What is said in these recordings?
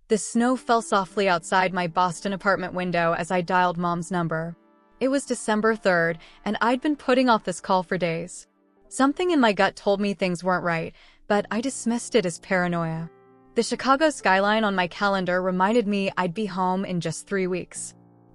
The snow fell softly outside my Boston apartment window as I dialed Mom's number. It was December 3rd, and I'd been putting off this call for days. Something in my gut told me things weren't right, but I dismissed it as paranoia. The Chicago skyline on my calendar reminded me I'd be home in just 3 weeks.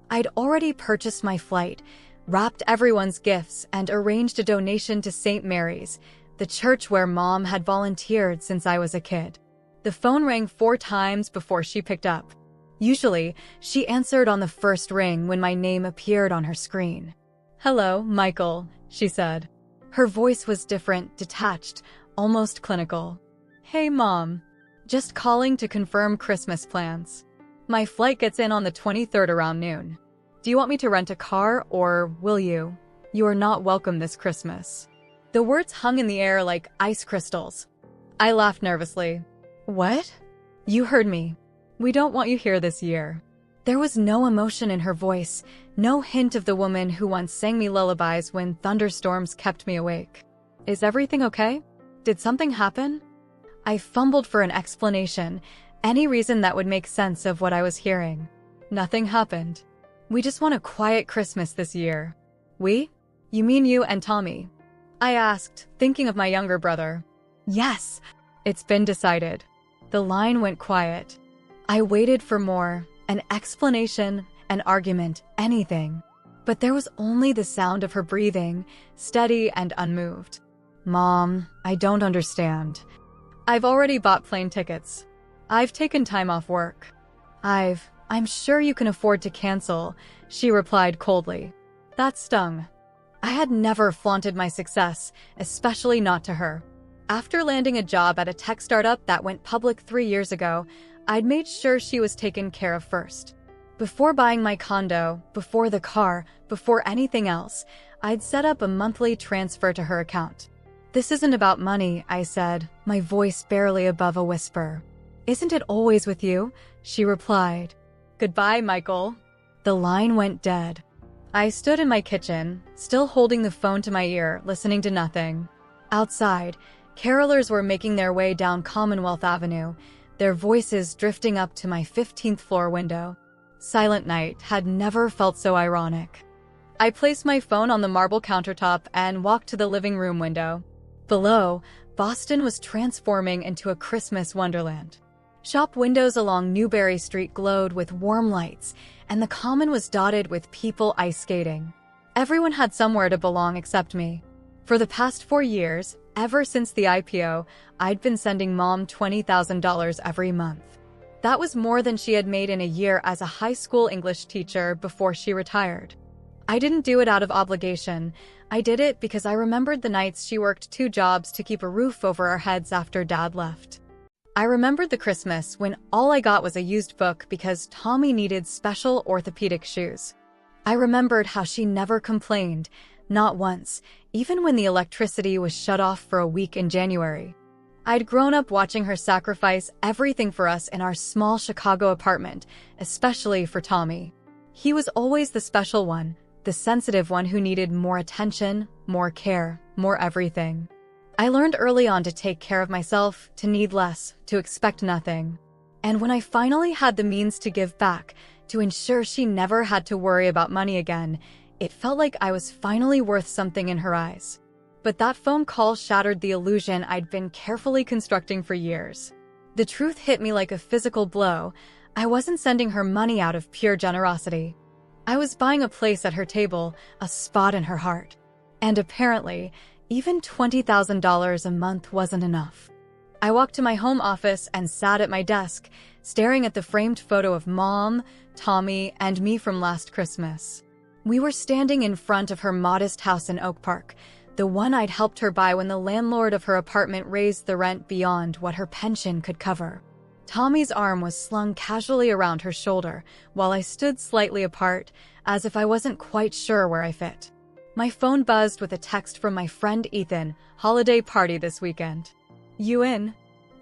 I'd already purchased my flight, wrapped everyone's gifts, and arranged a donation to St. Mary's, the church where Mom had volunteered since I was a kid. The phone rang 4 times before she picked up. Usually, she answered on the first ring when my name appeared on her screen. "Hello, Michael," she said. Her voice was different, detached, almost clinical. "Hey, Mom. Just calling to confirm Christmas plans. My flight gets in on the 23rd around noon. Do you want me to rent a car, or will you? You are not welcome this Christmas." The words hung in the air like ice crystals. I laughed nervously. "What?" "You heard me. We don't want you here this year." There was no emotion in her voice, no hint of the woman who once sang me lullabies when thunderstorms kept me awake. "Is everything okay? Did something happen?" I fumbled for an explanation, any reason that would make sense of what I was hearing. "Nothing happened. We just want a quiet Christmas this year." "We? You mean you and Tommy?" I asked, thinking of my younger brother. "Yes, it's been decided." The line went quiet. I waited for more, an explanation, an argument, anything. But there was only the sound of her breathing, steady and unmoved. "Mom, I don't understand. I've already bought plane tickets. I've taken time off work. I'm sure you can afford to cancel," she replied coldly. That stung. I had never flaunted my success, especially not to her. After landing a job at a tech startup that went public 3 years ago, I'd made sure she was taken care of first. Before buying my condo, before the car, before anything else, I'd set up a monthly transfer to her account. "This isn't about money," I said, my voice barely above a whisper. "Isn't it always with you?" she replied. "Goodbye, Michael." The line went dead. I stood in my kitchen, still holding the phone to my ear, listening to nothing. Outside, carolers were making their way down Commonwealth Avenue, their voices drifting up to my 15th floor window. Silent night had never felt so ironic. I placed my phone on the marble countertop and walked to the living room window. Below, Boston was transforming into a Christmas wonderland. Shop windows along Newberry Street glowed with warm lights, and the common was dotted with people ice skating. Everyone had somewhere to belong except me. For the past 4 years, ever since the IPO, I'd been sending Mom $20,000 every month. That was more than she had made in a year as a high school English teacher before she retired. I didn't do it out of obligation. I did it because I remembered the nights she worked 2 jobs to keep a roof over our heads after Dad left. I remembered the Christmas when all I got was a used book because Tommy needed special orthopedic shoes. I remembered how she never complained, not once, even when the electricity was shut off for a week in January. I'd grown up watching her sacrifice everything for us in our small Chicago apartment, especially for Tommy. He was always the special one, the sensitive one who needed more attention, more care, more everything. I learned early on to take care of myself, to need less, to expect nothing. And when I finally had the means to give back, to ensure she never had to worry about money again, it felt like I was finally worth something in her eyes. But that phone call shattered the illusion I'd been carefully constructing for years. The truth hit me like a physical blow. I wasn't sending her money out of pure generosity. I was buying a place at her table, a spot in her heart. And apparently, even $20,000 a month wasn't enough. I walked to my home office and sat at my desk, staring at the framed photo of Mom, Tommy, and me from last Christmas. We were standing in front of her modest house in Oak Park, the one I'd helped her buy when the landlord of her apartment raised the rent beyond what her pension could cover. Tommy's arm was slung casually around her shoulder, while I stood slightly apart, as if I wasn't quite sure where I fit. My phone buzzed with a text from my friend Ethan, "Holiday party this weekend. You in?"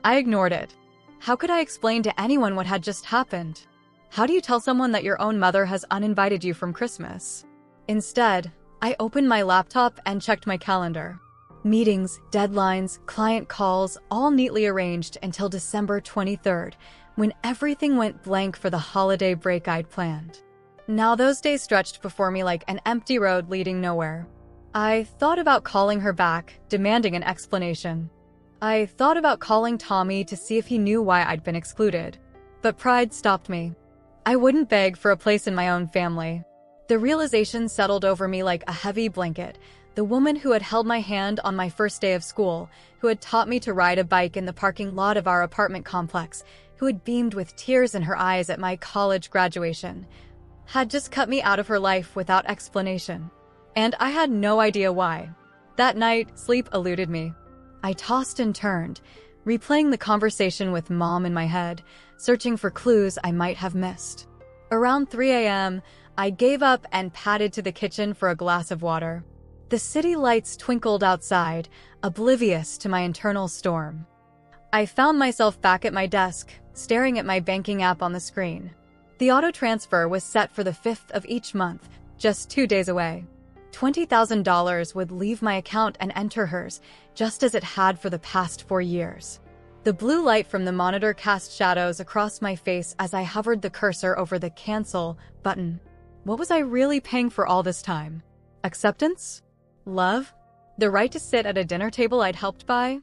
I ignored it. How could I explain to anyone what had just happened? How do you tell someone that your own mother has uninvited you from Christmas? Instead, I opened my laptop and checked my calendar. Meetings, deadlines, client calls, all neatly arranged until December 23rd, when everything went blank for the holiday break I'd planned. Now those days stretched before me like an empty road leading nowhere. I thought about calling her back, demanding an explanation. I thought about calling Tommy to see if he knew why I'd been excluded. But pride stopped me. I wouldn't beg for a place in my own family. The realization settled over me like a heavy blanket. The woman who had held my hand on my first day of school, who had taught me to ride a bike in the parking lot of our apartment complex, who had beamed with tears in her eyes at my college graduation, had just cut me out of her life without explanation. And I had no idea why. That night, sleep eluded me. I tossed and turned, replaying the conversation with Mom in my head, searching for clues I might have missed. Around 3 a.m., I gave up and padded to the kitchen for a glass of water. The city lights twinkled outside, oblivious to my internal storm. I found myself back at my desk, staring at my banking app on the screen. The auto transfer was set for the 5th of each month, just 2 days away. $20,000 would leave my account and enter hers, just as it had for the past 4 years. The blue light from the monitor cast shadows across my face as I hovered the cursor over the cancel button. What was I really paying for all this time? Acceptance? Love? The right to sit at a dinner table I'd helped buy?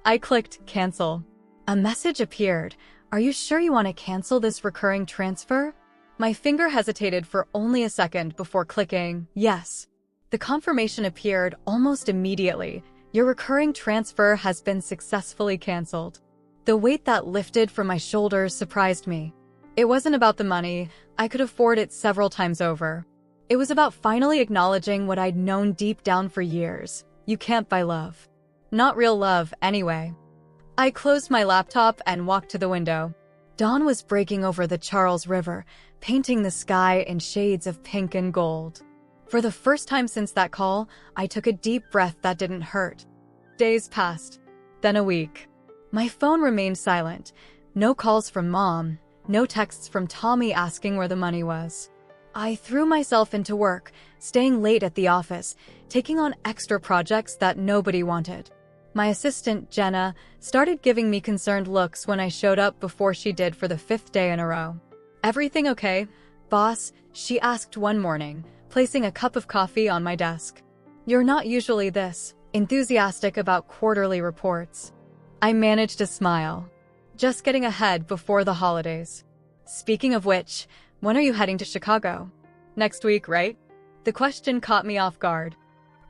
I clicked cancel. A message appeared. Are you sure you want to cancel this recurring transfer? My finger hesitated for only a second before clicking yes. The confirmation appeared almost immediately. Your recurring transfer has been successfully canceled. The weight that lifted from my shoulders surprised me. It wasn't about the money. I could afford it several times over. It was about finally acknowledging what I'd known deep down for years. You can't buy love. Not real love, anyway. I closed my laptop and walked to the window. Dawn was breaking over the Charles River, painting the sky in shades of pink and gold. For the first time since that call, I took a deep breath that didn't hurt. Days passed. Then a week. My phone remained silent. No calls from Mom. No texts from Tommy asking where the money was. I threw myself into work, staying late at the office, taking on extra projects that nobody wanted. My assistant, Jenna, started giving me concerned looks when I showed up before she did for the 5th day in a row. Everything okay, boss? She asked one morning, placing a cup of coffee on my desk. You're not usually this enthusiastic about quarterly reports. I managed a smile. Just getting ahead before the holidays. Speaking of which, when are you heading to Chicago? Next week, right? The question caught me off guard.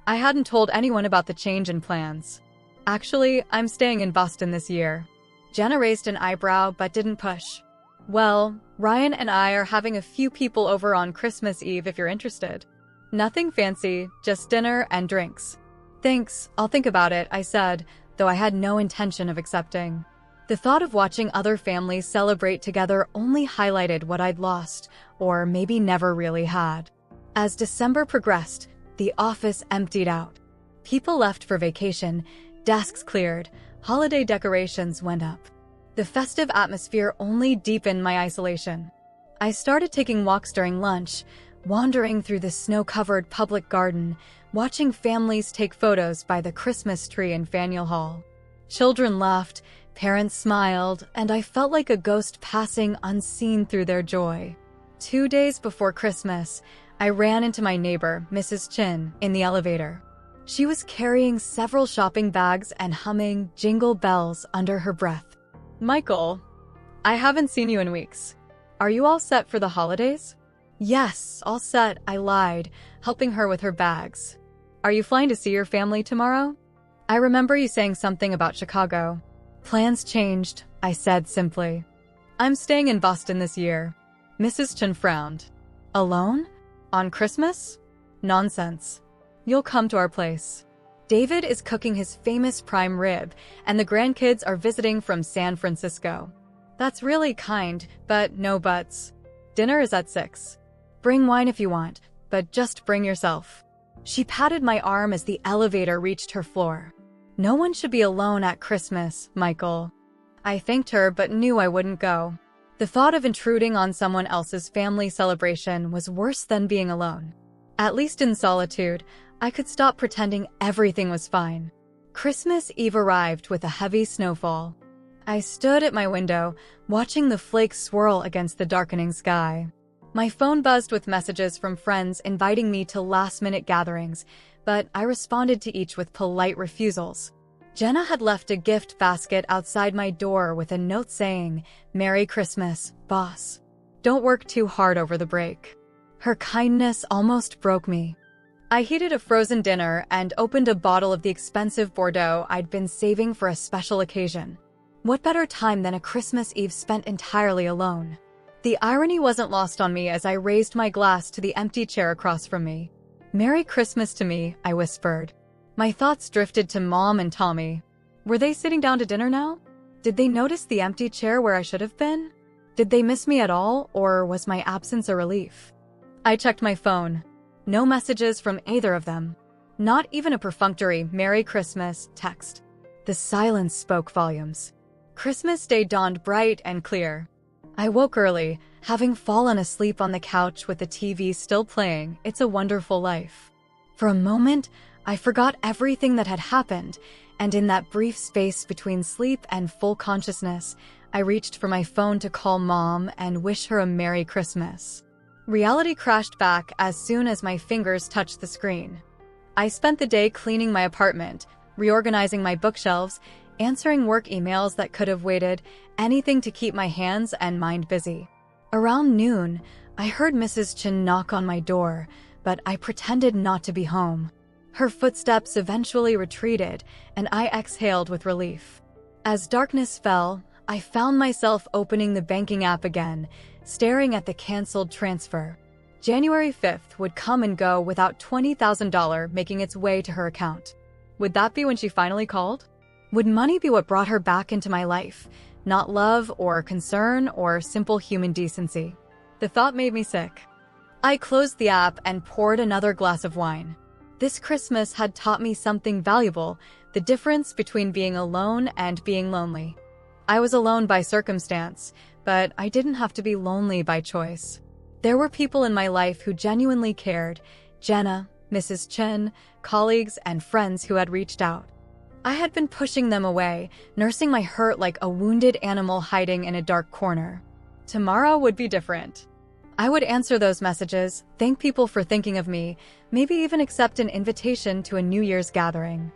I hadn't told anyone about the change in plans. Actually, I'm staying in Boston this year. Jenna raised an eyebrow but didn't push. Well, Ryan and I are having a few people over on Christmas Eve if you're interested. Nothing fancy, just dinner and drinks. Thanks, I'll think about it, I said, though I had no intention of accepting. The thought of watching other families celebrate together only highlighted what I'd lost, or maybe never really had. As December progressed, the office emptied out. People left for vacation, desks cleared, holiday decorations went up. The festive atmosphere only deepened my isolation. I started taking walks during lunch, wandering through the snow-covered public garden, watching families take photos by the Christmas tree in Faneuil Hall. Children laughed, parents smiled, and I felt like a ghost passing unseen through their joy. 2 days before Christmas, I ran into my neighbor, Mrs. Chin, in the elevator. She was carrying several shopping bags and humming Jingle Bells under her breath. Michael, I haven't seen you in weeks. Are you all set for the holidays? Yes, all set, I lied, helping her with her bags. Are you flying to see your family tomorrow? I remember you saying something about Chicago. Plans changed, I said simply. I'm staying in Boston this year. Mrs. Chen frowned. Alone? On Christmas? Nonsense. You'll come to our place. David is cooking his famous prime rib, and the grandkids are visiting from San Francisco. That's really kind, but no buts. Dinner is at 6. Bring wine if you want, but just bring yourself. She patted my arm as the elevator reached her floor. No one should be alone at Christmas, Michael. I thanked her but knew I wouldn't go. The thought of intruding on someone else's family celebration was worse than being alone. At least in solitude, I could stop pretending everything was fine. Christmas Eve arrived with a heavy snowfall. I stood at my window, watching the flakes swirl against the darkening sky. My phone buzzed with messages from friends inviting me to last-minute gatherings, but I responded to each with polite refusals. Jenna had left a gift basket outside my door with a note saying, "Merry Christmas, boss. Don't work too hard over the break." Her kindness almost broke me. I heated a frozen dinner and opened a bottle of the expensive Bordeaux I'd been saving for a special occasion. What better time than a Christmas Eve spent entirely alone? The irony wasn't lost on me as I raised my glass to the empty chair across from me. "Merry Christmas to me," I whispered. My thoughts drifted to Mom and Tommy. Were they sitting down to dinner now? Did they notice the empty chair where I should have been? Did they miss me at all, or was my absence a relief? I checked my phone. No messages from either of them. Not even a perfunctory "Merry Christmas" text. The silence spoke volumes. Christmas Day dawned bright and clear. I woke early, having fallen asleep on the couch with the TV still playing It's a Wonderful Life. For a moment, I forgot everything that had happened, and in that brief space between sleep and full consciousness, I reached for my phone to call Mom and wish her a Merry Christmas. Reality crashed back as soon as my fingers touched the screen. I spent the day cleaning my apartment, reorganizing my bookshelves, answering work emails that could have waited, anything to keep my hands and mind busy. Around noon, I heard Mrs. Chin knock on my door, but I pretended not to be home. Her footsteps eventually retreated, and I exhaled with relief. As darkness fell, I found myself opening the banking app again, staring at the canceled transfer. January 5th would come and go without $20,000 making its way to her account. Would that be when she finally called? Would money be what brought her back into my life, not love or concern or simple human decency? The thought made me sick. I closed the app and poured another glass of wine. This Christmas had taught me something valuable, the difference between being alone and being lonely. I was alone by circumstance, but I didn't have to be lonely by choice. There were people in my life who genuinely cared: Jenna, Mrs. Chen, colleagues, and friends who had reached out. I had been pushing them away, nursing my hurt like a wounded animal hiding in a dark corner. Tomorrow would be different. I would answer those messages, thank people for thinking of me, maybe even accept an invitation to a New Year's gathering.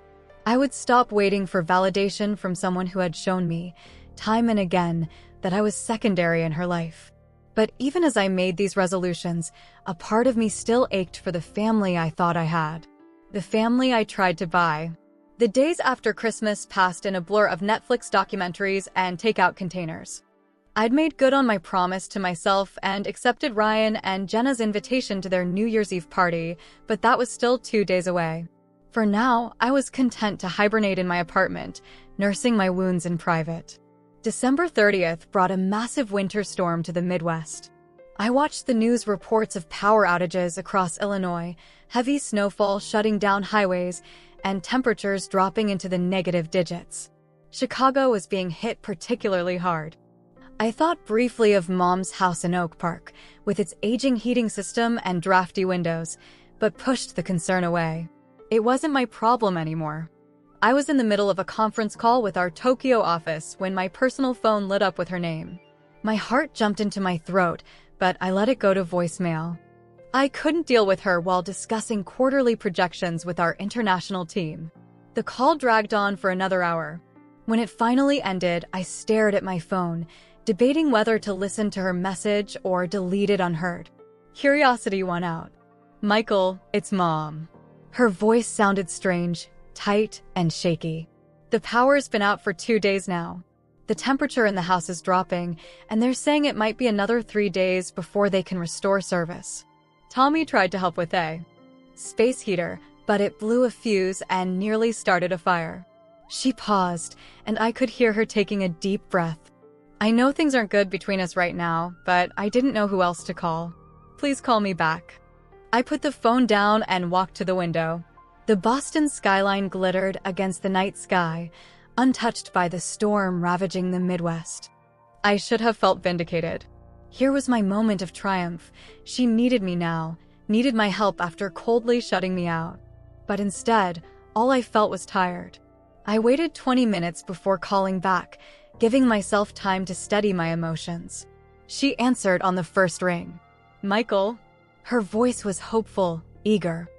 I would stop waiting for validation from someone who had shown me, time and again, that I was secondary in her life. But even as I made these resolutions, a part of me still ached for the family I thought I had. The family I tried to buy. The days after Christmas passed in a blur of Netflix documentaries and takeout containers. I'd made good on my promise to myself and accepted Ryan and Jenna's invitation to their New Year's Eve party, but that was still 2 days away. For now, I was content to hibernate in my apartment, nursing my wounds in private. December 30th brought a massive winter storm to the Midwest. I watched the news reports of power outages across Illinois, heavy snowfall shutting down highways, and temperatures dropping into the negative digits. Chicago was being hit particularly hard. I thought briefly of Mom's house in Oak Park, with its aging heating system and drafty windows, but pushed the concern away. It wasn't my problem anymore. I was in the middle of a conference call with our Tokyo office when my personal phone lit up with her name. My heart jumped into my throat, but I let it go to voicemail. I couldn't deal with her while discussing quarterly projections with our international team. The call dragged on for another hour. When it finally ended, I stared at my phone, debating whether to listen to her message or delete it unheard. Curiosity won out. "Michael, it's Mom." Her voice sounded strange, tight, and shaky. "The power's been out for 2 days now. The temperature in the house is dropping, and they're saying it might be another 3 days before they can restore service. Tommy tried to help with a space heater, but it blew a fuse and nearly started a fire." She paused, and I could hear her taking a deep breath. "I know things aren't good between us right now, but I didn't know who else to call. Please call me back." I put the phone down and walked to the window. The Boston skyline glittered against the night sky, untouched by the storm ravaging the Midwest. I should have felt vindicated. Here was my moment of triumph. She needed me now, needed my help after coldly shutting me out. But instead, all I felt was tired. I waited 20 minutes before calling back, giving myself time to steady my emotions. She answered on the first ring. "Michael." Her voice was hopeful, eager.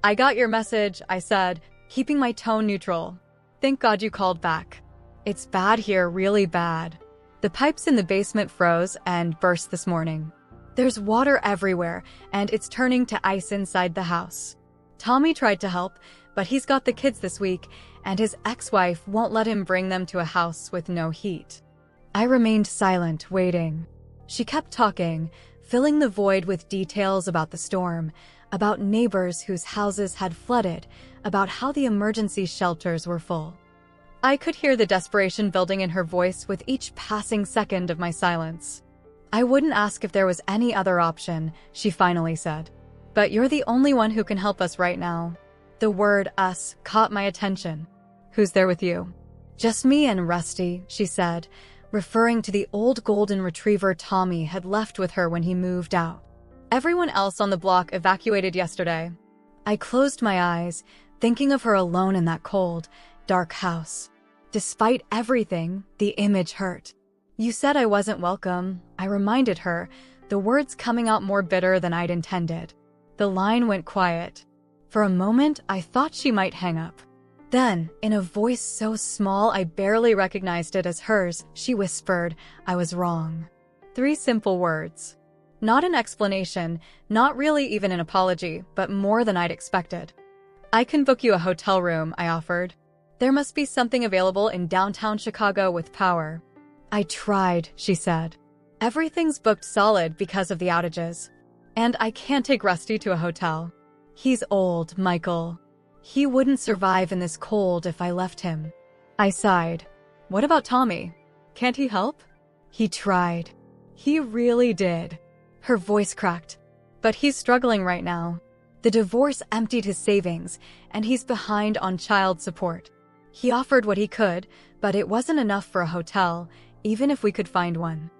"I got your message," I said, keeping my tone neutral. "Thank God you called back. It's bad here, really bad. The pipes in the basement froze and burst this morning. There's water everywhere, and it's turning to ice inside the house. Tommy tried to help, but he's got the kids this week, and his ex-wife won't let him bring them to a house with no heat." I remained silent, waiting. She kept talking, filling the void with details about the storm, about neighbors whose houses had flooded, about how the emergency shelters were full. I could hear the desperation building in her voice with each passing second of my silence. "I wouldn't ask if there was any other option," she finally said. "But you're the only one who can help us right now." The word "us" caught my attention. "Who's there with you?" "Just me and Rusty," she said, referring to the old golden retriever Tommy had left with her when he moved out. "Everyone else on the block evacuated yesterday." I closed my eyes, thinking of her alone in that cold, dark house. Despite everything, the image hurt. "You said I wasn't welcome," I reminded her, the words coming out more bitter than I'd intended. The line went quiet. For a moment, I thought she might hang up. Then, in a voice so small I barely recognized it as hers, she whispered, "I was wrong." 3 simple words. Not an explanation, not really even an apology, but more than I'd expected. "I can book you a hotel room," I offered. "There must be something available in downtown Chicago with power." "I tried," she said. "Everything's booked solid because of the outages. And I can't take Rusty to a hotel. He's old, Michael. He wouldn't survive in this cold if I left him." I sighed. "What about Tommy? Can't he help?" "He tried. He really did." Her voice cracked. "But he's struggling right now. The divorce emptied his savings, and he's behind on child support. He offered what he could, but it wasn't enough for a hotel, even if we could find one."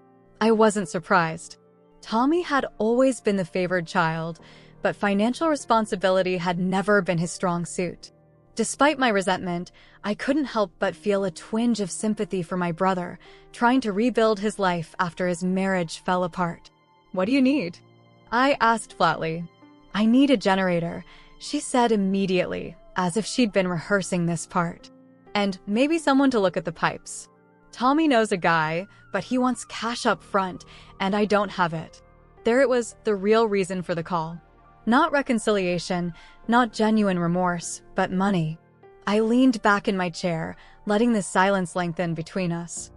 I wasn't surprised. Tommy had always been the favored child, but financial responsibility had never been his strong suit. Despite my resentment, I couldn't help but feel a twinge of sympathy for my brother, trying to rebuild his life after his marriage fell apart. "What do you need?" I asked flatly. "I need a generator," she said immediately, as if she'd been rehearsing this part. "And maybe someone to look at the pipes. Tommy knows a guy, but he wants cash up front, and I don't have it." There it was, the real reason for the call. Not reconciliation, not genuine remorse, but money. I leaned back in my chair, letting the silence lengthen between us.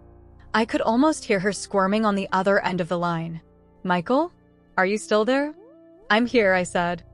I could almost hear her squirming on the other end of the line. "Michael? Are you still there?" "I'm here," I said.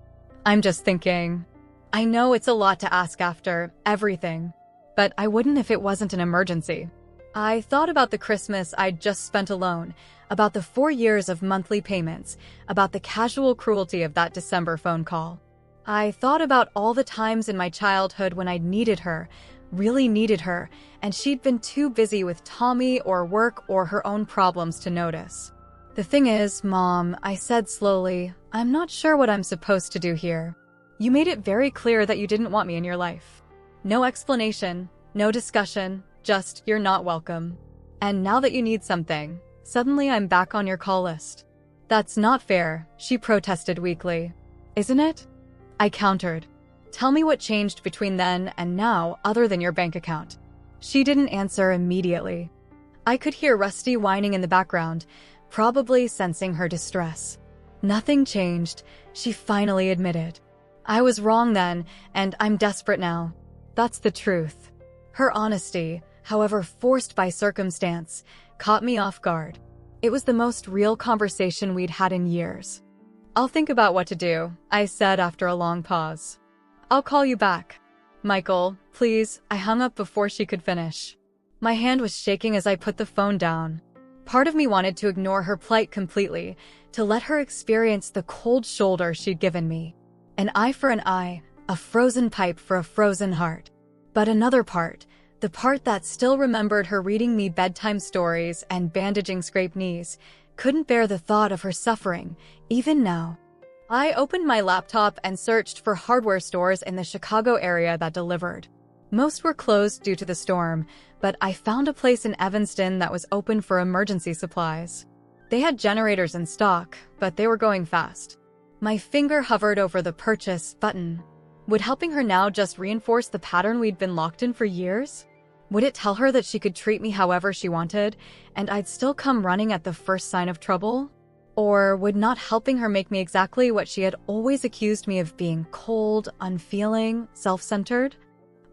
"I'm just thinking. I know it's a lot to ask after everything, but I wouldn't if it wasn't an emergency." I thought about the Christmas I'd just spent alone, about the 4 years of monthly payments, about the casual cruelty of that December phone call. I thought about all the times in my childhood when I'd needed her, really needed her, and she'd been too busy with Tommy or work or her own problems to notice. "The thing is, Mom," I said slowly, "I'm not sure what I'm supposed to do here. You made it very clear that you didn't want me in your life. No explanation, no discussion, just you're not welcome. And now that you need something, suddenly I'm back on your call list." "That's not fair," she protested weakly. "Isn't it?" I countered. "Tell me what changed between then and now other than your bank account." She didn't answer immediately. I could hear Rusty whining in the background, probably sensing her distress. "Nothing changed," she finally admitted. "I was wrong then, and I'm desperate now. That's the truth." Her honesty, however forced by circumstance, caught me off guard. It was the most real conversation we'd had in years. "I'll think about what to do," I said after a long pause. "I'll call you back." "Michael, please," I hung up before she could finish. My hand was shaking as I put the phone down. Part of me wanted to ignore her plight completely, to let her experience the cold shoulder she'd given me. An eye for an eye, a frozen pipe for a frozen heart. But another part, the part that still remembered her reading me bedtime stories and bandaging scraped knees, couldn't bear the thought of her suffering, even now. I opened my laptop and searched for hardware stores in the Chicago area that delivered. Most were closed due to the storm, but I found a place in Evanston that was open for emergency supplies. They had generators in stock, but they were going fast. My finger hovered over the purchase button. Would helping her now just reinforce the pattern we'd been locked in for years? Would it tell her that she could treat me however she wanted, and I'd still come running at the first sign of trouble? Or would not helping her make me exactly what she had always accused me of being: cold, unfeeling, self-centered?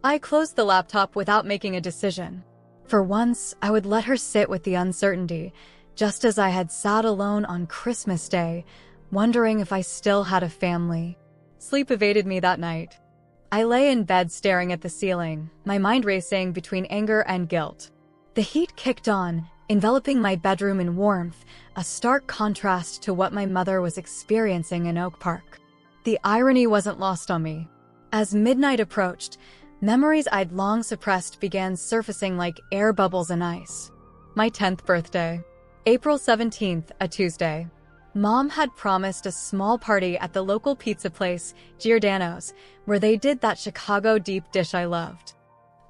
I closed the laptop without making a decision. For once, I would let her sit with the uncertainty, just as I had sat alone on Christmas Day, wondering if I still had a family. Sleep evaded me that night. I lay in bed staring at the ceiling, my mind racing between anger and guilt. The heat kicked on, enveloping my bedroom in warmth, a stark contrast to what my mother was experiencing in Oak Park. The irony wasn't lost on me. As midnight approached, memories I'd long suppressed began surfacing like air bubbles in ice. My 10th birthday. April 17th, a Tuesday. Mom had promised a small party at the local pizza place, Giordano's, where they did that Chicago deep dish I loved.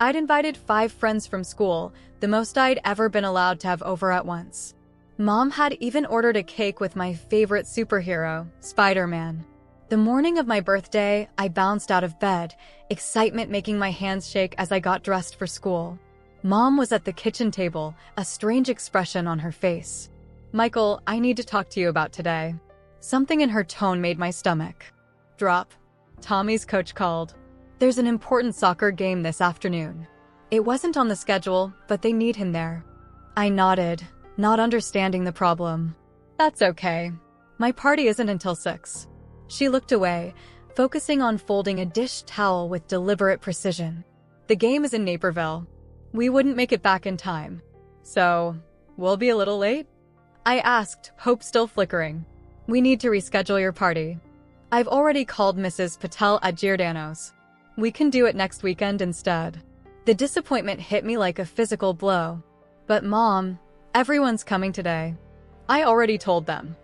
I'd invited 5 friends from school, the most I'd ever been allowed to have over at once. Mom had even ordered a cake with my favorite superhero, Spider-Man. The morning of my birthday, I bounced out of bed, excitement making my hands shake as I got dressed for school. Mom was at the kitchen table, a strange expression on her face. "Michael, I need to talk to you about today." Something in her tone made my stomach drop. Tommy's coach called. "There's an important soccer game this afternoon." It wasn't on the schedule, but they need him there. I nodded, not understanding the problem. "That's okay. My party isn't until 6. She looked away, focusing on folding a dish towel with deliberate precision. "The game is in Naperville. We wouldn't make it back in time. So, we'll be a little late?" I asked, hope still flickering. "We need to reschedule your party. I've already called Mrs. Patel at Giordano's. We can do it next weekend instead." The disappointment hit me like a physical blow. "But Mom, everyone's coming today." "I already told them."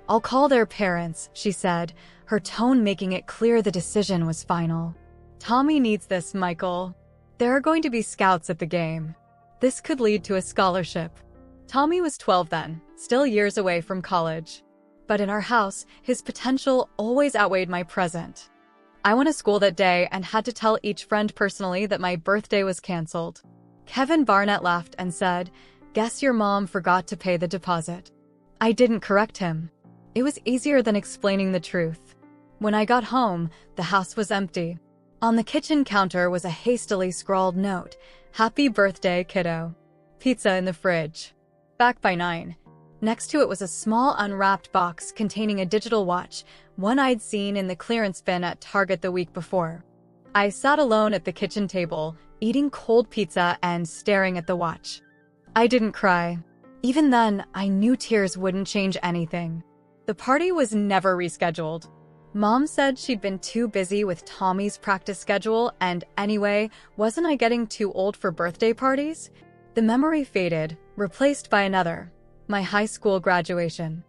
"I'll call their parents," she said, her tone making it clear the decision was final. "Tommy needs this, Michael. There are going to be scouts at the game. This could lead to a scholarship." Tommy was 12 then, still years away from college. But in our house, his potential always outweighed my present. I went to school that day and had to tell each friend personally that my birthday was canceled. Kevin Barnett laughed and said, "Guess your mom forgot to pay the deposit." I didn't correct him. It was easier than explaining the truth. When I got home, the house was empty. On the kitchen counter was a hastily scrawled note, "Happy birthday, kiddo." Pizza in the fridge. Back by 9. Next to it was a small unwrapped box containing a digital watch, one I'd seen in the clearance bin at Target the week before. I sat alone at the kitchen table, eating cold pizza and staring at the watch. I didn't cry. Even then, I knew tears wouldn't change anything. The party was never rescheduled. Mom said she'd been too busy with Tommy's practice schedule, and anyway, wasn't I getting too old for birthday parties? The memory faded, replaced by another, my high school graduation.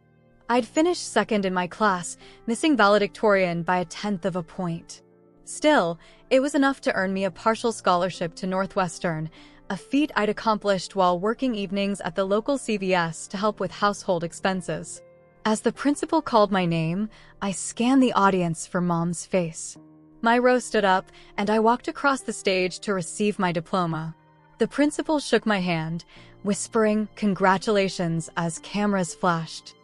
I'd finished second in my class, missing valedictorian by 1/10 of a point. Still, it was enough to earn me a partial scholarship to Northwestern, a feat I'd accomplished while working evenings at the local CVS to help with household expenses. As the principal called my name, I scanned the audience for Mom's face. My row stood up, and I walked across the stage to receive my diploma. The principal shook my hand, whispering congratulations as cameras flashed.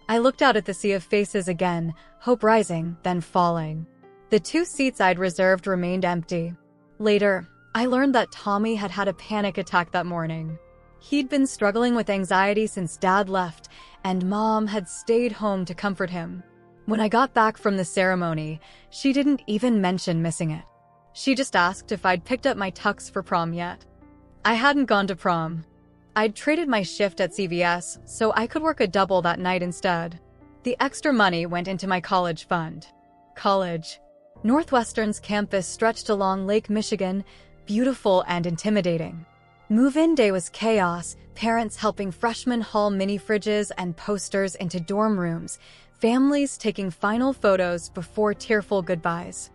I looked out at the sea of faces again, hope rising, then falling. The 2 seats I'd reserved remained empty. Later, I learned that Tommy had had a panic attack that morning. He'd been struggling with anxiety since Dad left, and Mom had stayed home to comfort him. When I got back from the ceremony, she didn't even mention missing it. She just asked if I'd picked up my tux for prom yet. I hadn't gone to prom. I'd traded my shift at CVS so I could work a double that night instead. The extra money went into my college fund. College. Northwestern's campus stretched along Lake Michigan, beautiful and intimidating. Move-in day was chaos, parents helping freshmen haul mini fridges and posters into dorm rooms, families taking final photos before tearful goodbyes.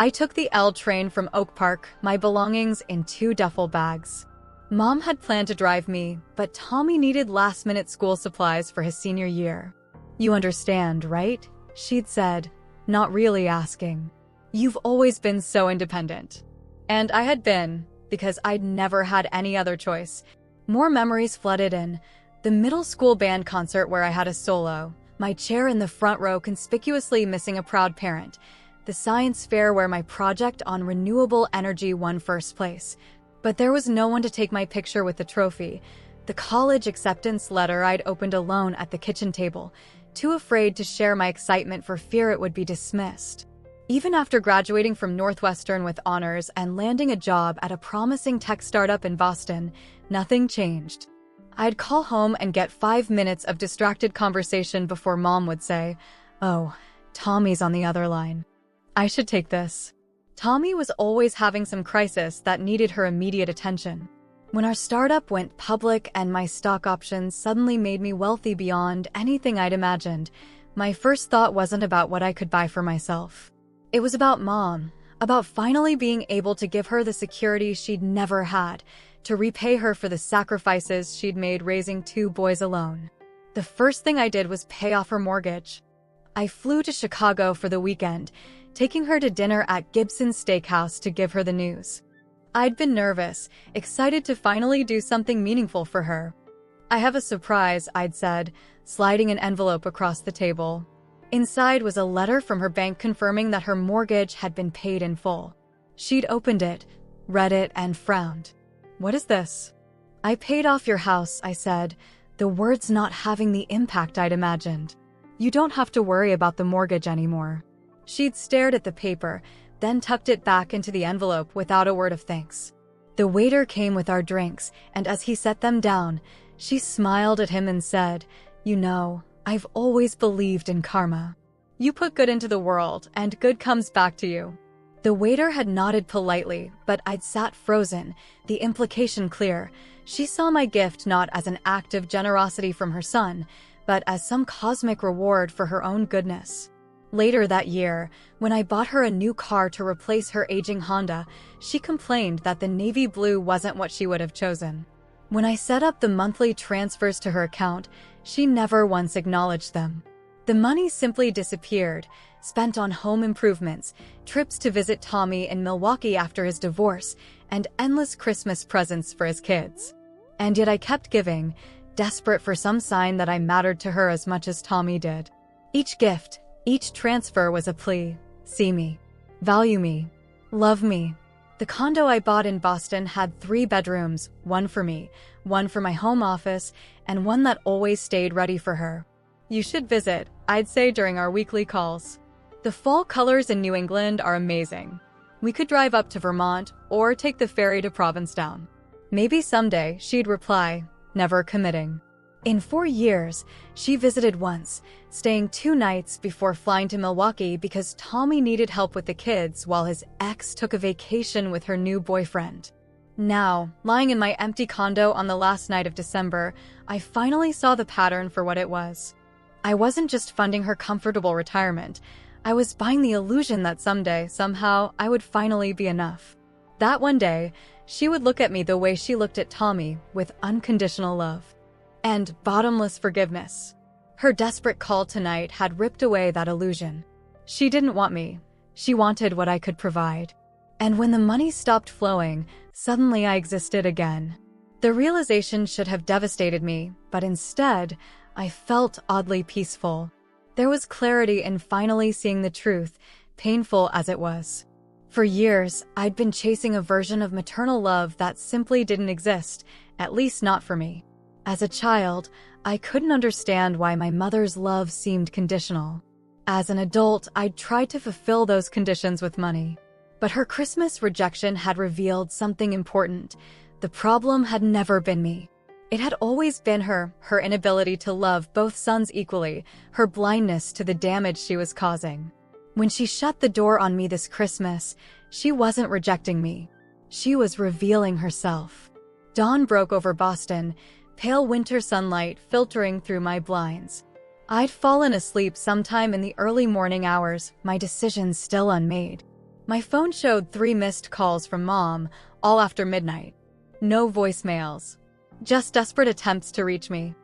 I took the L train from Oak Park, my belongings in 2 duffel bags. Mom had planned to drive me, but Tommy needed last-minute school supplies for his senior year. "You understand, right?" she'd said, not really asking. "You've always been so independent." And I had been, because I'd never had any other choice. More memories flooded in. The middle school band concert where I had a solo, my chair in the front row conspicuously missing a proud parent, the science fair where my project on renewable energy won first place. But there was no one to take my picture with the trophy, the college acceptance letter I'd opened alone at the kitchen table, too afraid to share my excitement for fear it would be dismissed. Even after graduating from Northwestern with honors and landing a job at a promising tech startup in Boston, nothing changed. I'd call home and get 5 minutes of distracted conversation before Mom would say, "Oh, Tommy's on the other line. I should take this." Tommy was always having some crisis that needed her immediate attention. When our startup went public and my stock options suddenly made me wealthy beyond anything I'd imagined, my first thought wasn't about what I could buy for myself. It was about Mom, about finally being able to give her the security she'd never had, to repay her for the sacrifices she'd made raising 2 boys alone. The first thing I did was pay off her mortgage. I flew to Chicago for the weekend, taking her to dinner at Gibson's Steakhouse to give her the news. I'd been nervous, excited to finally do something meaningful for her. "I have a surprise," I'd said, sliding an envelope across the table. Inside was a letter from her bank confirming that her mortgage had been paid in full. She'd opened it, read it, and frowned. "What is this?" "I paid off your house," I said, the words not having the impact I'd imagined. "You don't have to worry about the mortgage anymore." She'd stared at the paper, then tucked it back into the envelope without a word of thanks. The waiter came with our drinks, and as he set them down, she smiled at him and said, "You know, I've always believed in karma. You put good into the world, and good comes back to you." The waiter had nodded politely, but I'd sat frozen, the implication clear. She saw my gift not as an act of generosity from her son, but as some cosmic reward for her own goodness. Later that year, when I bought her a new car to replace her aging Honda, she complained that the navy blue wasn't what she would have chosen. When I set up the monthly transfers to her account, she never once acknowledged them. The money simply disappeared, spent on home improvements, trips to visit Tommy in Milwaukee after his divorce, and endless Christmas presents for his kids. And yet I kept giving, desperate for some sign that I mattered to her as much as Tommy did. Each gift, each transfer was a plea. See me. Value me. Love me. The condo I bought in Boston had 3 bedrooms, one for me, one for my home office, and one that always stayed ready for her. "You should visit," I'd say during our weekly calls. "The fall colors in New England are amazing. We could drive up to Vermont or take the ferry to Provincetown." "Maybe someday," she'd reply, never committing. In 4 years, she visited once, staying 2 nights before flying to Milwaukee because Tommy needed help with the kids while his ex took a vacation with her new boyfriend. Now, lying in my empty condo on the last night of December, I finally saw the pattern for what it was. I wasn't just funding her comfortable retirement. I was buying the illusion that someday, somehow, I would finally be enough. That one day, she would look at me the way she looked at Tommy, with unconditional love. And bottomless forgiveness. Her desperate call tonight had ripped away that illusion. She didn't want me. She wanted what I could provide. And when the money stopped flowing, suddenly I existed again. The realization should have devastated me, but instead, I felt oddly peaceful. There was clarity in finally seeing the truth, painful as it was. For years, I'd been chasing a version of maternal love that simply didn't exist, at least not for me. As a child, I couldn't understand why my mother's love seemed conditional. As an adult, I'd tried to fulfill those conditions with money. But her Christmas rejection had revealed something important. The problem had never been me. It had always been her inability to love both sons equally, her blindness to the damage she was causing. When she shut the door on me this Christmas, she wasn't rejecting me. She was revealing herself. Dawn broke over Boston, pale winter sunlight filtering through my blinds. I'd fallen asleep sometime in the early morning hours, my decision still unmade. My phone showed 3 missed calls from Mom, all after midnight. No voicemails. Just desperate attempts to reach me.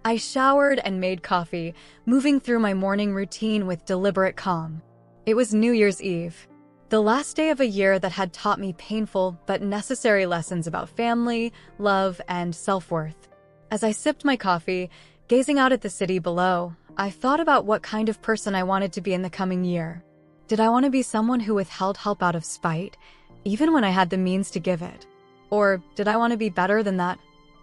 I showered and made coffee, moving through my morning routine with deliberate calm. It was New Year's Eve. The last day of a year that had taught me painful but necessary lessons about family, love, and self-worth. As I sipped my coffee, gazing out at the city below, I thought about what kind of person I wanted to be in the coming year. Did I want to be someone who withheld help out of spite, even when I had the means to give it? Or did I want to be better than that?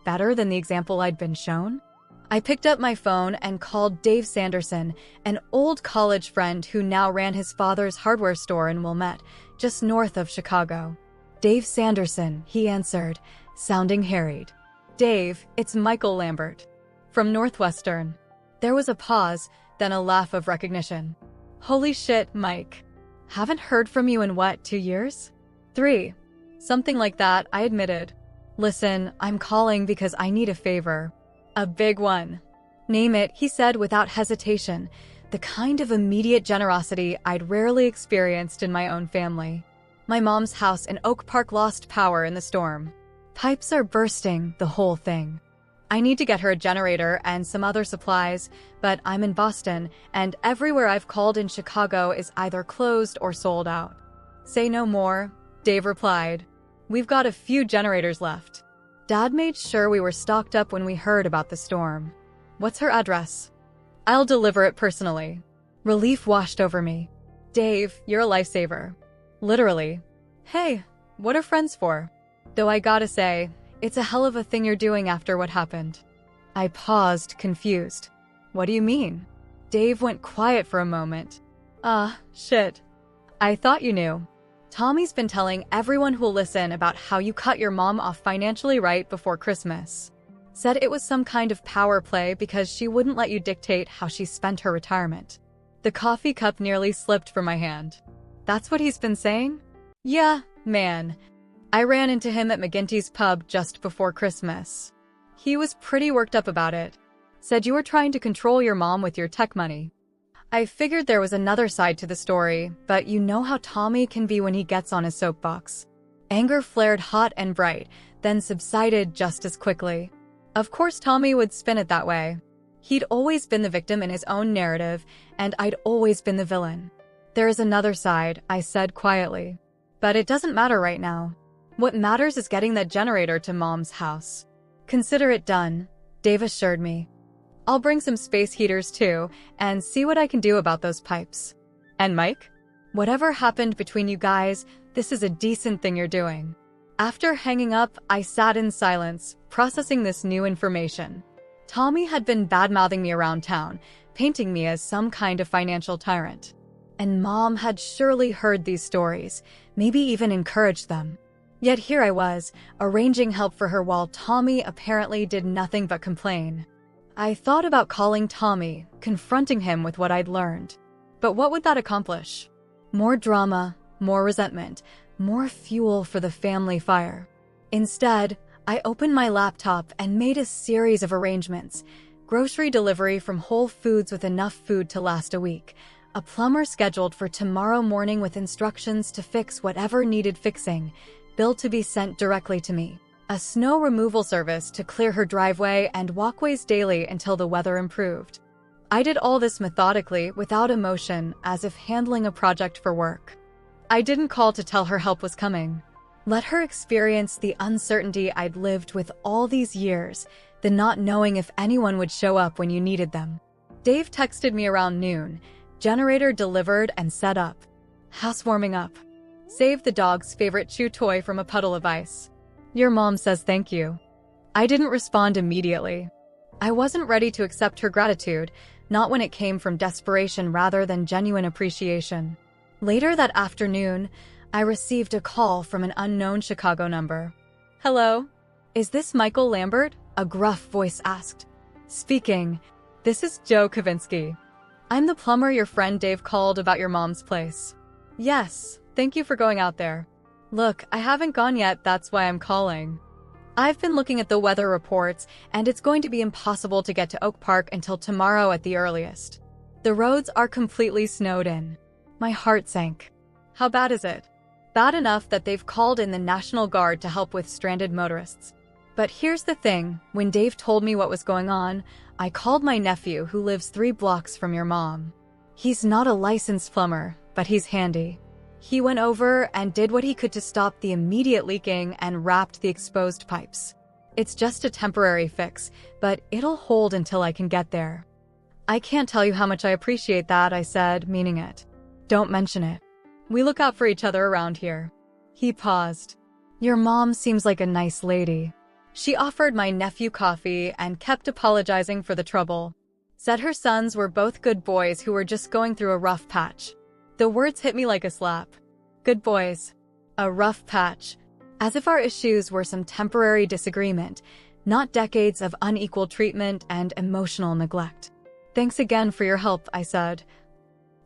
Better than the example I'd been shown? I picked up my phone and called Dave Sanderson, an old college friend who now ran his father's hardware store in Wilmette, just north of Chicago. "Dave Sanderson," he answered, sounding harried. "Dave, it's Michael Lambert. From Northwestern." There was a pause, then a laugh of recognition. "Holy shit, Mike. Haven't heard from you in what, 2 years? 3. Something like that," I admitted. "Listen, I'm calling because I need a favor. A big one." "Name it," he said without hesitation, the kind of immediate generosity I'd rarely experienced in my own family. "My mom's house in Oak Park lost power in the storm. Pipes are bursting, the whole thing. I need to get her a generator and some other supplies, but I'm in Boston, and everywhere I've called in Chicago is either closed or sold out." "Say no more," Dave replied. "We've got a few generators left." Dad made sure we were stocked up when we heard about the storm. "What's her address?" "I'll deliver it personally." Relief washed over me. "Dave, you're a lifesaver." Literally. "Hey, what are friends for?" Though I gotta say, it's a hell of a thing you're doing after what happened. I paused, confused. "What do you mean?" Dave went quiet for a moment. Shit. I thought you knew. Tommy's been telling everyone who'll listen about how you cut your mom off financially right before Christmas. Said it was some kind of power play because she wouldn't let you dictate how she spent her retirement. The coffee cup nearly slipped from my hand. "That's what he's been saying?" "Yeah, man. I ran into him at McGinty's pub just before Christmas. He was pretty worked up about it. Said you were trying to control your mom with your tech money." I figured there was another side to the story, but you know how Tommy can be when he gets on his soapbox. Anger flared hot and bright, then subsided just as quickly. Of course Tommy would spin it that way. He'd always been the victim in his own narrative, and I'd always been the villain. "There is another side," I said quietly. "But it doesn't matter right now. What matters is getting that generator to Mom's house." "Consider it done," Dave assured me. "I'll bring some space heaters too, and see what I can do about those pipes." "And Mike?" "Whatever happened between you guys, this is a decent thing you're doing." After hanging up, I sat in silence, processing this new information. Tommy had been bad-mouthing me around town, painting me as some kind of financial tyrant. And Mom had surely heard these stories, maybe even encouraged them. Yet here I was, arranging help for her while Tommy apparently did nothing but complain. I thought about calling Tommy, confronting him with what I'd learned. But what would that accomplish? More drama, more resentment, more fuel for the family fire. Instead, I opened my laptop and made a series of arrangements. Grocery delivery from Whole Foods with enough food to last a week. A plumber scheduled for tomorrow morning with instructions to fix whatever needed fixing. Bill to be sent directly to me. A snow removal service to clear her driveway and walkways daily until the weather improved. I did all this methodically, without emotion, as if handling a project for work. I didn't call to tell her help was coming. Let her experience the uncertainty I'd lived with all these years, the not knowing if anyone would show up when you needed them. Dave texted me around noon. Generator delivered and set up. House warming up. Saved the dog's favorite chew toy from a puddle of ice. Your mom says thank you. I didn't respond immediately. I wasn't ready to accept her gratitude, not when it came from desperation rather than genuine appreciation. Later that afternoon, I received a call from an unknown Chicago number. "Hello? Is this Michael Lambert?" a gruff voice asked. "Speaking. This is Joe Kavinsky. I'm the plumber your friend Dave called about your mom's place." "Yes, thank you for going out there." "Look, I haven't gone yet, that's why I'm calling. I've been looking at the weather reports, and it's going to be impossible to get to Oak Park until tomorrow at the earliest. The roads are completely snowed in." My heart sank. "How bad is it?" Bad enough that they've called in the National Guard to help with stranded motorists. But here's the thing, when Dave told me what was going on, I called my nephew who lives 3 blocks from your mom. He's not a licensed plumber, but he's handy. He went over and did what he could to stop the immediate leaking and wrapped the exposed pipes. It's just a temporary fix, but it'll hold until I can get there. I can't tell you how much I appreciate that, I said, meaning it. Don't mention it. We look out for each other around here. He paused. Your mom seems like a nice lady. She offered my nephew coffee and kept apologizing for the trouble. Said her sons were both good boys who were just going through a rough patch. The words hit me like a slap. Good boys. A rough patch. As if our issues were some temporary disagreement, not decades of unequal treatment and emotional neglect. Thanks again for your help, I said,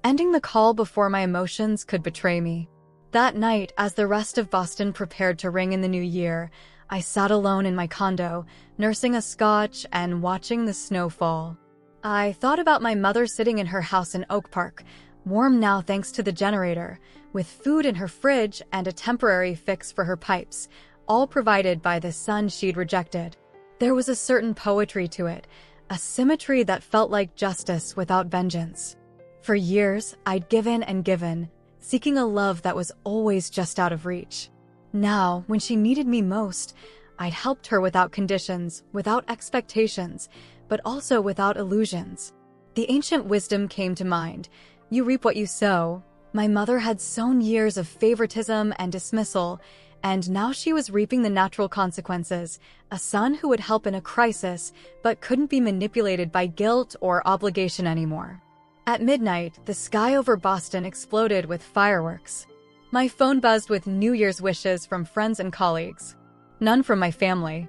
ending the call before my emotions could betray me. That night, as the rest of Boston prepared to ring in the new year, I sat alone in my condo, nursing a scotch and watching the snow fall. I thought about my mother sitting in her house in Oak Park, warm now thanks to the generator, with food in her fridge and a temporary fix for her pipes, all provided by the son she'd rejected. There was a certain poetry to it, a symmetry that felt like justice without vengeance. For years, I'd given and given, seeking a love that was always just out of reach. Now, when she needed me most, I'd helped her without conditions, without expectations, but also without illusions. The ancient wisdom came to mind. You reap what you sow. My mother had sown years of favoritism and dismissal, and now she was reaping the natural consequences, a son who would help in a crisis, but couldn't be manipulated by guilt or obligation anymore. At midnight, the sky over Boston exploded with fireworks. My phone buzzed with New Year's wishes from friends and colleagues. None from my family.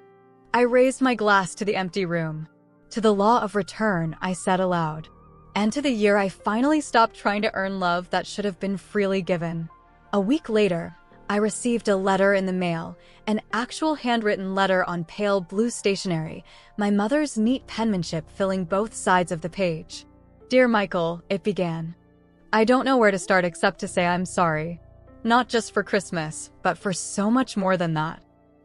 I raised my glass to the empty room. To the law of return, I said aloud. And to the year I finally stopped trying to earn love that should have been freely given. A week later, I received a letter in the mail, an actual handwritten letter on pale blue stationery, my mother's neat penmanship filling both sides of the page. Dear Michael, it began. I don't know where to start except to say I'm sorry. Not just for Christmas, but for so much more than that.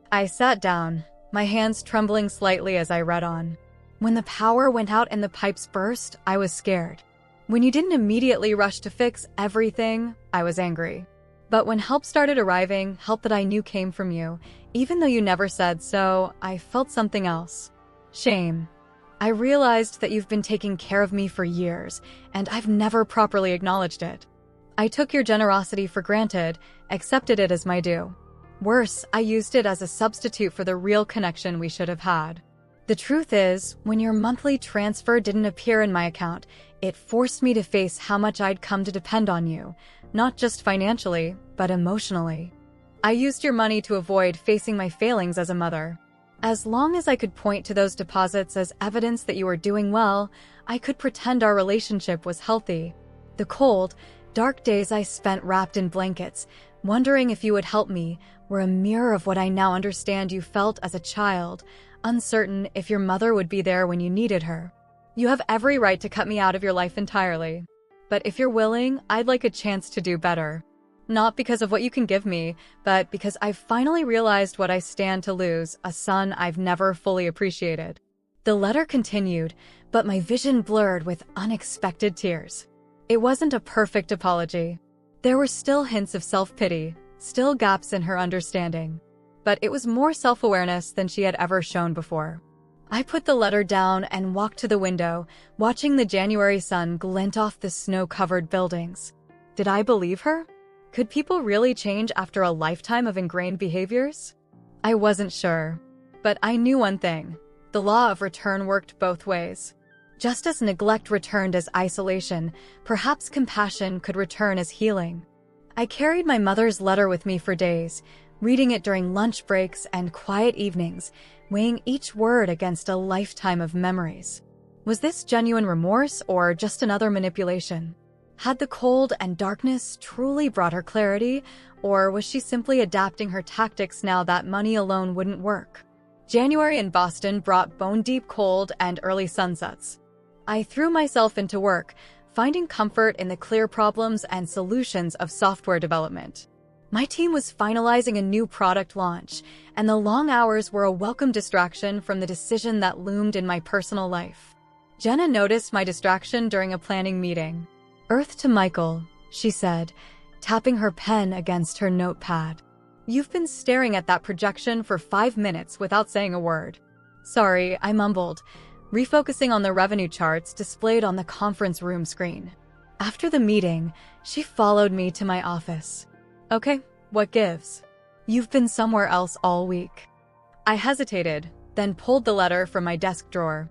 I sat down, my hands trembling slightly as I read on. When the power went out and the pipes burst, I was scared. When you didn't immediately rush to fix everything, I was angry. But when help started arriving, help that I knew came from you, even though you never said so, I felt something else. Shame. I realized that you've been taking care of me for years, and I've never properly acknowledged it. I took your generosity for granted, accepted it as my due. Worse, I used it as a substitute for the real connection we should have had. The truth is, when your monthly transfer didn't appear in my account, it forced me to face how much I'd come to depend on you, not just financially, but emotionally. I used your money to avoid facing my failings as a mother. As long as I could point to those deposits as evidence that you were doing well, I could pretend our relationship was healthy. The cold, dark days I spent wrapped in blankets, wondering if you would help me, were a mirror of what I now understand you felt as a child, uncertain if your mother would be there when you needed her. You have every right to cut me out of your life entirely. But if you're willing, I'd like a chance to do better. Not because of what you can give me, but because I've finally realized what I stand to lose, a son I've never fully appreciated. The letter continued, but my vision blurred with unexpected tears. It wasn't a perfect apology. There were still hints of self-pity, still gaps in her understanding. But it was more self-awareness than she had ever shown before. I put the letter down and walked to the window, watching the January sun glint off the snow-covered buildings. Did I believe her? Could people really change after a lifetime of ingrained behaviors? I wasn't sure. But I knew one thing. The law of return worked both ways. Just as neglect returned as isolation, perhaps compassion could return as healing. I carried my mother's letter with me for days, reading it during lunch breaks and quiet evenings, weighing each word against a lifetime of memories. Was this genuine remorse or just another manipulation? Had the cold and darkness truly brought her clarity, or was she simply adapting her tactics now that money alone wouldn't work? January in Boston brought bone-deep cold and early sunsets. I threw myself into work, finding comfort in the clear problems and solutions of software development. My team was finalizing a new product launch, and the long hours were a welcome distraction from the decision that loomed in my personal life. Jenna noticed my distraction during a planning meeting. "Earth to Michael," she said, tapping her pen against her notepad. "You've been staring at that projection for 5 minutes without saying a word." "Sorry," I mumbled, refocusing on the revenue charts displayed on the conference room screen. After the meeting, she followed me to my office. "Okay, what gives? You've been somewhere else all week." I hesitated, then pulled the letter from my desk drawer.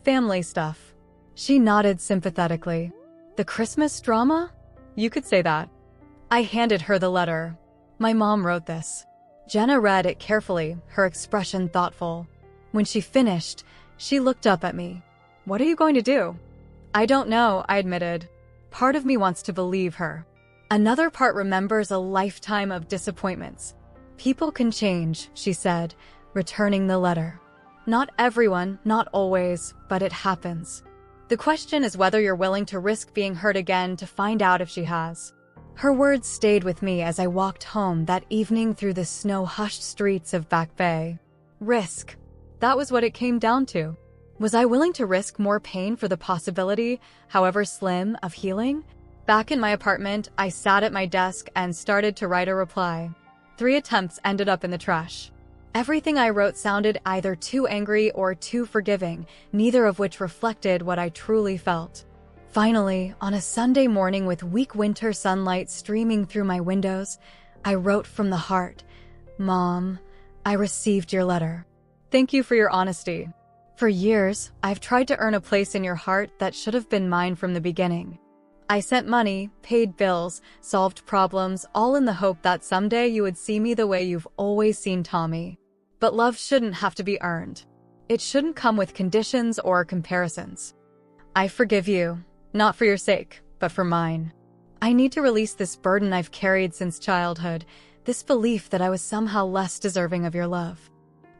"Family stuff." She nodded sympathetically. "The Christmas drama?" "You could say that." I handed her the letter. "My mom wrote this." Jenna read it carefully, her expression thoughtful. When she finished, she looked up at me. "What are you going to do?" "I don't know," I admitted. Part of me wants to believe her. Another part remembers a lifetime of disappointments. "People can change," she said, returning the letter. "Not everyone, not always, but it happens. The question is whether you're willing to risk being hurt again to find out if she has." Her words stayed with me as I walked home that evening through the snow-hushed streets of Back Bay. Risk. That was what it came down to. Was I willing to risk more pain for the possibility, however slim, of healing? Back in my apartment, I sat at my desk and started to write a reply. 3 attempts ended up in the trash. Everything I wrote sounded either too angry or too forgiving, neither of which reflected what I truly felt. Finally, on a Sunday morning with weak winter sunlight streaming through my windows, I wrote from the heart, "Mom, I received your letter. Thank you for your honesty. For years, I've tried to earn a place in your heart that should have been mine from the beginning. I sent money, paid bills, solved problems, all in the hope that someday you would see me the way you've always seen Tommy. But love shouldn't have to be earned. It shouldn't come with conditions or comparisons. I forgive you, not for your sake, but for mine. I need to release this burden I've carried since childhood, this belief that I was somehow less deserving of your love.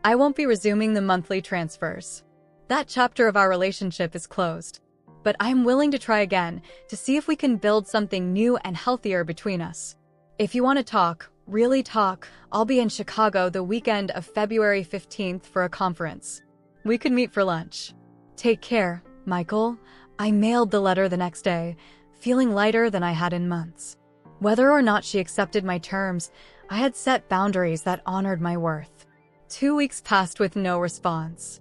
I won't be resuming the monthly transfers. That chapter of our relationship is closed. But I'm willing to try again to see if we can build something new and healthier between us. If you want to talk, really talk, I'll be in Chicago the weekend of February 15th for a conference. We could meet for lunch. Take care, Michael." I mailed the letter the next day, feeling lighter than I had in months. Whether or not she accepted my terms, I had set boundaries that honored my worth. 2 weeks passed with no response.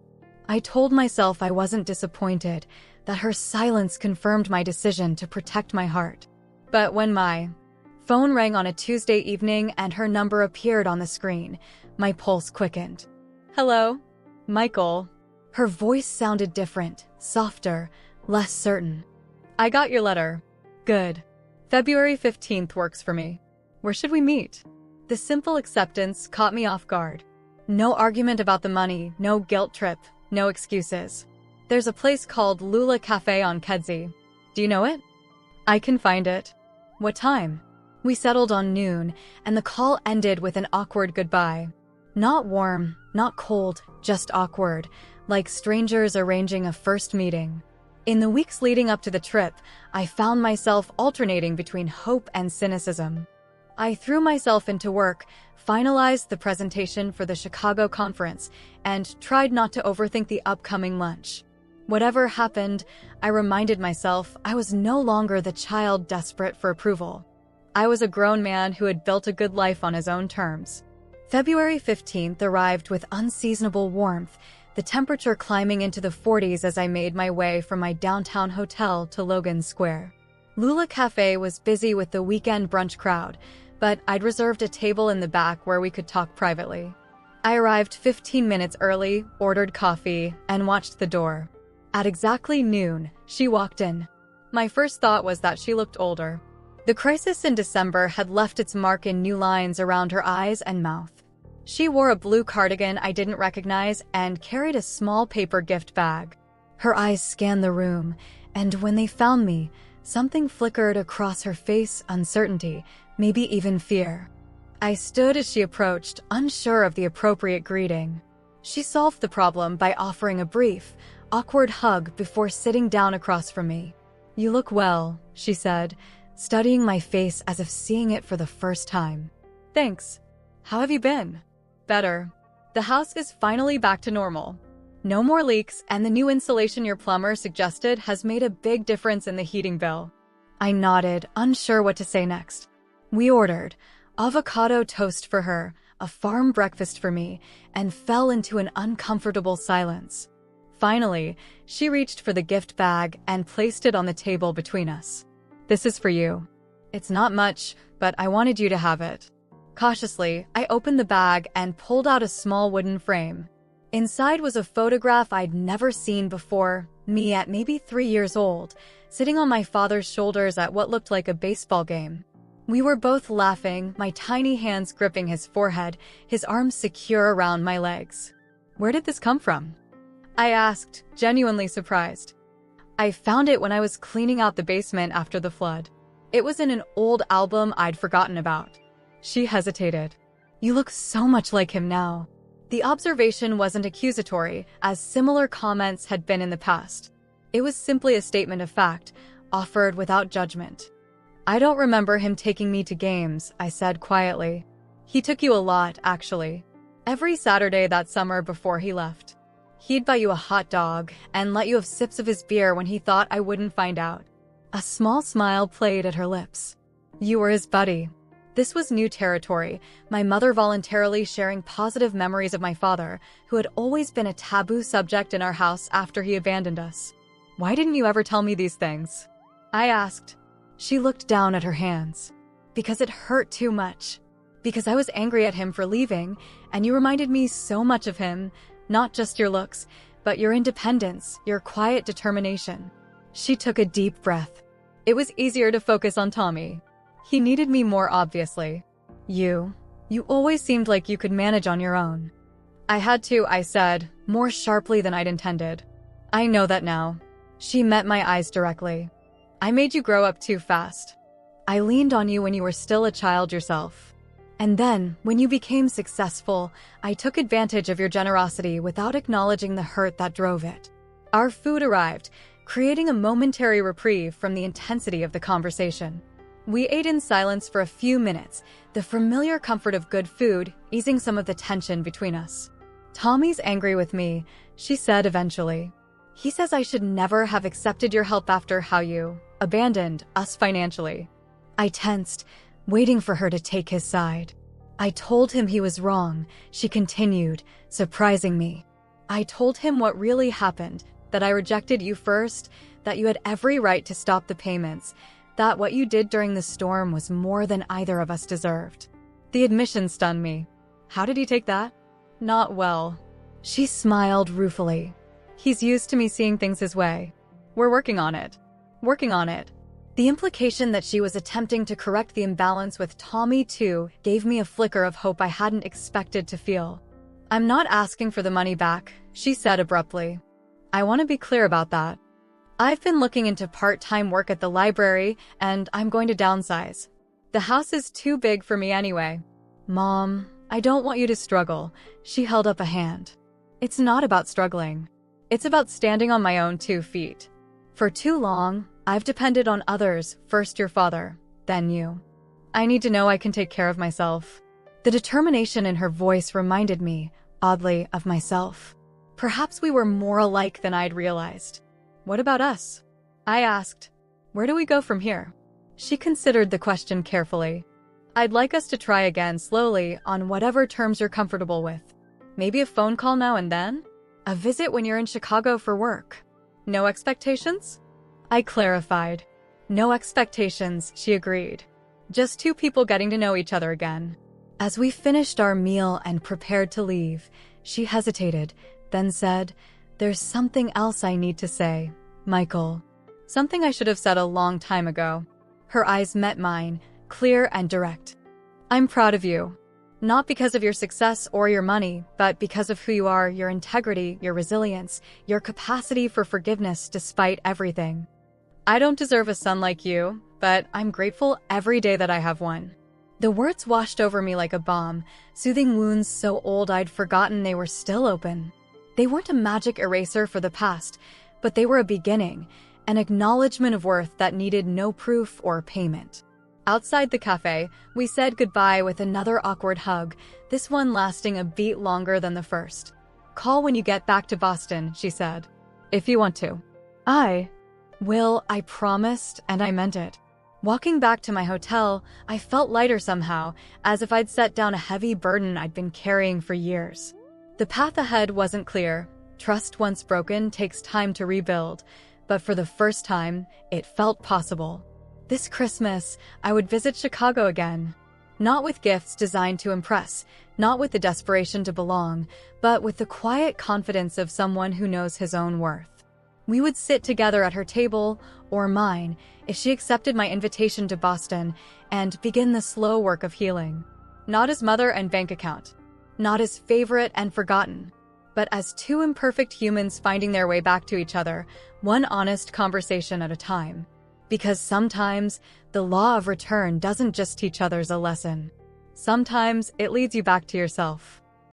I told myself I wasn't disappointed, that her silence confirmed my decision to protect my heart. But when my phone rang on a Tuesday evening and her number appeared on the screen, my pulse quickened. "Hello, Michael." Her voice sounded different, softer, less certain. "I got your letter." "Good. February 15th works for me. Where should we meet?" The simple acceptance caught me off guard. No argument about the money, no guilt trip, no excuses. "There's a place called Lula Cafe on Kedzie. Do you know it?" "I can find it." "What time?" We settled on noon, and the call ended with an awkward goodbye. Not warm, not cold, just awkward, like strangers arranging a first meeting. In the weeks leading up to the trip, I found myself alternating between hope and cynicism. I threw myself into work, finalized the presentation for the Chicago conference, and tried not to overthink the upcoming lunch. Whatever happened, I reminded myself I was no longer the child desperate for approval. I was a grown man who had built a good life on his own terms. February 15th arrived with unseasonable warmth, the temperature climbing into the 40s as I made my way from my downtown hotel to Logan Square. Lula Cafe was busy with the weekend brunch crowd, but I'd reserved a table in the back where we could talk privately. I arrived 15 minutes early, ordered coffee, and watched the door. At exactly noon, she walked in. My first thought was that she looked older. The crisis in December had left its mark in new lines around her eyes and mouth. She wore a blue cardigan I didn't recognize and carried a small paper gift bag. Her eyes scanned the room, and when they found me, something flickered across her face, uncertainty, maybe even fear. I stood as she approached, unsure of the appropriate greeting. She solved the problem by offering a brief, awkward hug before sitting down across from me. "You look well," she said, studying my face as if seeing it for the first time. Thanks. How have you been? Better. The house is finally back to normal. No more leaks, and the new insulation your plumber suggested has made a big difference in the heating bill. I nodded, unsure what to say next. We ordered avocado toast for her, a farm breakfast for me, and fell into an uncomfortable silence. Finally, she reached for the gift bag and placed it on the table between us. This is for you. It's not much, but I wanted you to have it. Cautiously, I opened the bag and pulled out a small wooden frame. Inside was a photograph I'd never seen before, me at maybe 3 years old, sitting on my father's shoulders at what looked like a baseball game. We were both laughing, my tiny hands gripping his forehead, his arms secure around my legs. Where did this come from? I asked, genuinely surprised. I found it when I was cleaning out the basement after the flood. It was in an old album I'd forgotten about. She hesitated. You look so much like him now. The observation wasn't accusatory, as similar comments had been in the past. It was simply a statement of fact, offered without judgment. I don't remember him taking me to games, I said quietly. He took you a lot, actually. Every Saturday that summer before he left. He'd buy you a hot dog and let you have sips of his beer when he thought I wouldn't find out. A small smile played at her lips. You were his buddy. This was new territory, my mother voluntarily sharing positive memories of my father, who had always been a taboo subject in our house after he abandoned us. Why didn't you ever tell me these things? I asked. She looked down at her hands. Because it hurt too much. Because I was angry at him for leaving, and you reminded me so much of him, not just your looks, but your independence, your quiet determination. She took a deep breath. It was easier to focus on Tommy. He needed me more obviously. You always seemed like you could manage on your own. I had to, I said, more sharply than I'd intended. I know that now. She met my eyes directly. I made you grow up too fast. I leaned on you when you were still a child yourself. And then, when you became successful, I took advantage of your generosity without acknowledging the hurt that drove it. Our food arrived, creating a momentary reprieve from the intensity of the conversation. We ate in silence for a few minutes, the familiar comfort of good food easing some of the tension between us. Tommy's angry with me, she said eventually. He says I should never have accepted your help after how you abandoned us financially. I tensed, waiting for her to take his side. I told him he was wrong, she continued, surprising me. I told him what really happened, that I rejected you first, that you had every right to stop the payments, that what you did during the storm was more than either of us deserved. The admission stunned me. How did he take that? Not well. She smiled ruefully. He's used to me seeing things his way. We're working on it. Working on it. The implication that she was attempting to correct the imbalance with Tommy too gave me a flicker of hope I hadn't expected to feel. I'm not asking for the money back, she said abruptly. I want to be clear about that. I've been looking into part-time work at the library, and I'm going to downsize. The house is too big for me anyway. Mom, I don't want you to struggle. She held up a hand. It's not about struggling. It's about standing on my own 2 feet. For too long, I've depended on others, first your father, then you. I need to know I can take care of myself. The determination in her voice reminded me, oddly, of myself. Perhaps we were more alike than I'd realized. What about us? I asked. Where do we go from here? She considered the question carefully. I'd like us to try again slowly on whatever terms you're comfortable with. Maybe a phone call now and then? A visit when you're in Chicago for work. No expectations? I clarified. No expectations, she agreed. Just 2 people getting to know each other again. As we finished our meal and prepared to leave, she hesitated, then said, There's something else I need to say, Michael. Something I should have said a long time ago. Her eyes met mine, clear and direct. I'm proud of you. Not because of your success or your money, but because of who you are, your integrity, your resilience, your capacity for forgiveness despite everything. I don't deserve a son like you, but I'm grateful every day that I have one. The words washed over me like a balm, soothing wounds so old I'd forgotten they were still open. They weren't a magic eraser for the past, but they were a beginning, an acknowledgement of worth that needed no proof or payment. Outside the cafe, we said goodbye with another awkward hug, this one lasting a beat longer than the first. "Call when you get back to Boston," she said. "If you want to." I promised, and I meant it. Walking back to my hotel, I felt lighter somehow, as if I'd set down a heavy burden I'd been carrying for years. The path ahead wasn't clear. Trust once broken takes time to rebuild, but for the first time, it felt possible. This Christmas, I would visit Chicago again. Not with gifts designed to impress, not with the desperation to belong, but with the quiet confidence of someone who knows his own worth. We would sit together at her table, or mine, if she accepted my invitation to Boston, and begin the slow work of healing. Not as mother and bank account. Not as favorite and forgotten. But as two imperfect humans finding their way back to each other, one honest conversation at a time. Because sometimes, the law of return doesn't just teach others a lesson. Sometimes, it leads you back to yourself.